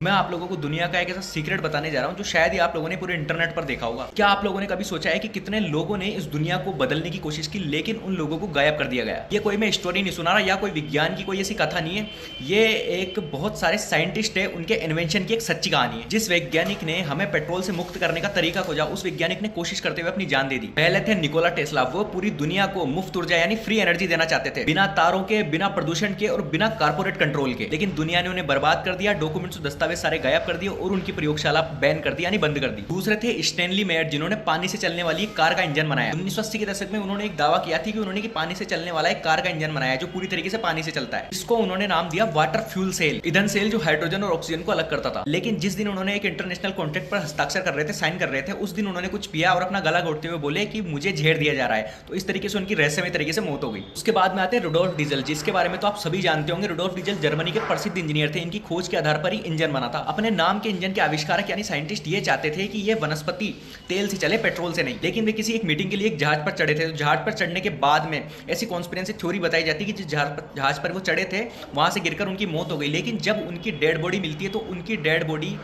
मैं आप लोगों को दुनिया का एक ऐसा सीक्रेट बताने जा रहा हूं जो शायद ही आप लोगों ने पूरे इंटरनेट पर देखा होगा। क्या आप लोगों ने कभी सोचा है कि कितने लोगों ने इस दुनिया को बदलने की कोशिश की लेकिन उन लोगों को गायब कर दिया गया। ये कोई मैं स्टोरी नहीं सुना रहा या कोई विज्ञान की कोई ऐसी कथा नहीं है। ये एक बहुत सारे साइंटिस्ट है, उनके इन्वेंशन की एक सच्ची कहानी है। जिस वैज्ञानिक ने हमें पेट्रोल से मुक्त करने का तरीका खोजा, उस वैज्ञानिक ने कोशिश करते हुए अपनी जान दे दी। पहले थे निकोला टेस्ला। वो पूरी दुनिया को मुफ्त ऊर्जा यानी फ्री एनर्जी देना चाहते थे, बिना तारों के, बिना प्रदूषण के और बिना कारपोरेट कंट्रोल के। लेकिन दुनिया ने उन्हें बर्बाद कर दिया, डॉक्यूमेंट्स दस्तावेज सारे गायब कर दिए और उनकी प्रयोगशाला बैन कर दी यानी बंद कर दी। दूसरे थे स्टैनली मेयर, जिन्होंने पानी से चलने वाली कार का इंजन बनाया। 1980 के दशक में उन्होंने एक दावा किया थी कि उन्होंने पानी से चलने वाला एक कार का इंजन बनाया जो पूरी तरीके से पानी से चलता है। इसको उन्होंने नाम दिया वाटर फ्यूल सेल, ईंधन सेल, जो हाइड्रोजन और ऑक्सीजन को अलग करता था। लेकिन जिस दिन उन्होंने एक इंटरनेशनल कॉन्ट्रैक्ट पर हस्ताक्षर कर रहे थे, साइन कर रहे थे, उस दिन उन्होंने कुछ पिया और अपना गला घोटते हुए बोले कि मुझे झेड़ दिया जा रहा है। तो इस तरीके से उनकी रहस्यमय तरीके से मौत हो गई। उसके बाद में आते हैं रुडोल्फ डीजल, जिसके बारे में तो आप सभी जानते होंगे। रुडोल्फ डीजल जर्मनी के प्रसिद्ध इंजीनियर थे। इनकी खोज के आधार पर ही इंजन बना था। अपने नाम के इंजन के आविष्कारक यानी साइंटिस्ट ये चाहते थे कि ये वनस्पति तेल से चले, पेट्रोल से नहीं। लेकिन वे किसी एक मीटिंग के लिए एक जहाज पर चढ़े थे। तो जहाज पर चढ़ने के बाद में ऐसी कॉन्स्पिरेंसी थ्योरी बताई जाती है कि जिस जहाज पर वो चढ़े थे वहां से गिरकर उनकी मौत हो गई। लेकिन जब उनकी डेड बॉडी मिलती है तो उनकी डेड बॉडी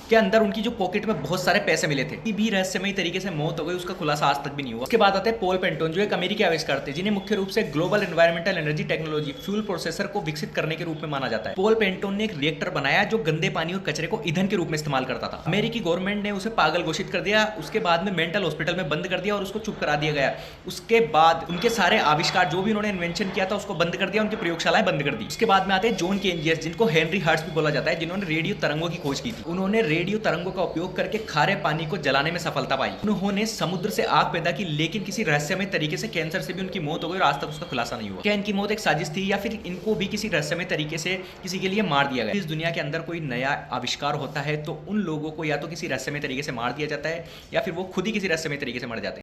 के अंदर उनकी जो पॉकेट में बहुत सारे पैसे मिले थे। भी रहस्यमय तरीके से मौत हो गई, उसका खुलासा आज तक भी नहीं हुआ। उसके बाद आते हैं पॉल पेंटोन, जो एक अमेरिकी आविष्कार थे, जिन्हें मुख्य रूप से global environmental energy technology fuel processor को विकसित करने के रूप में माना जाता है। पॉल पेंटोन ने एक रिएक्टर बनाया जो गंदे पानी और कचरे को ईंधन के रूप में इस्तेमाल करता था। अमेरिकी गवर्नमेंट ने उसे पागल घोषित कर दिया। उसके बाद में मेंटल हॉस्पिटल में बंद कर दिया और उसको चुप करा दिया गया। उसके बाद उनके सारे आविष्कार, जो भी उन्होंने इन्वेंशन किया था, उसको बंद कर दिया, उनकी प्रयोगशालाएं बंद कर दी। उसके बाद में आते हैं जॉन केनजियस, जिनको हेनरी हर्ट्ज भी बोला जाता है, जिन्होंने रेडियो तरंगों की खोज की थी। उन्होंने रेडियो तरंगों का उपयोग करके खारे पानी को जलाने में सफलता पाई। उन्होंने समुद्र से आग पैदा की, लेकिन किसी रहस्यमय तरीके से कैंसर से भी उनकी मौत हो गई और आज तक उसका खुलासा नहीं हुआ। क्या इनकी मौत एक साजिश थी या फिर इनको भी किसी रहस्यमय तरीके से किसी के लिए मार दिया गया? इस दुनिया के अंदर कोई नया आविष्कार होता है तो उन लोगों को या तो किसी रहस्यमय तरीके से मार दिया जाता है या फिर वो खुद ही किसी रहस्यमय तरीके से मर जाते हैं।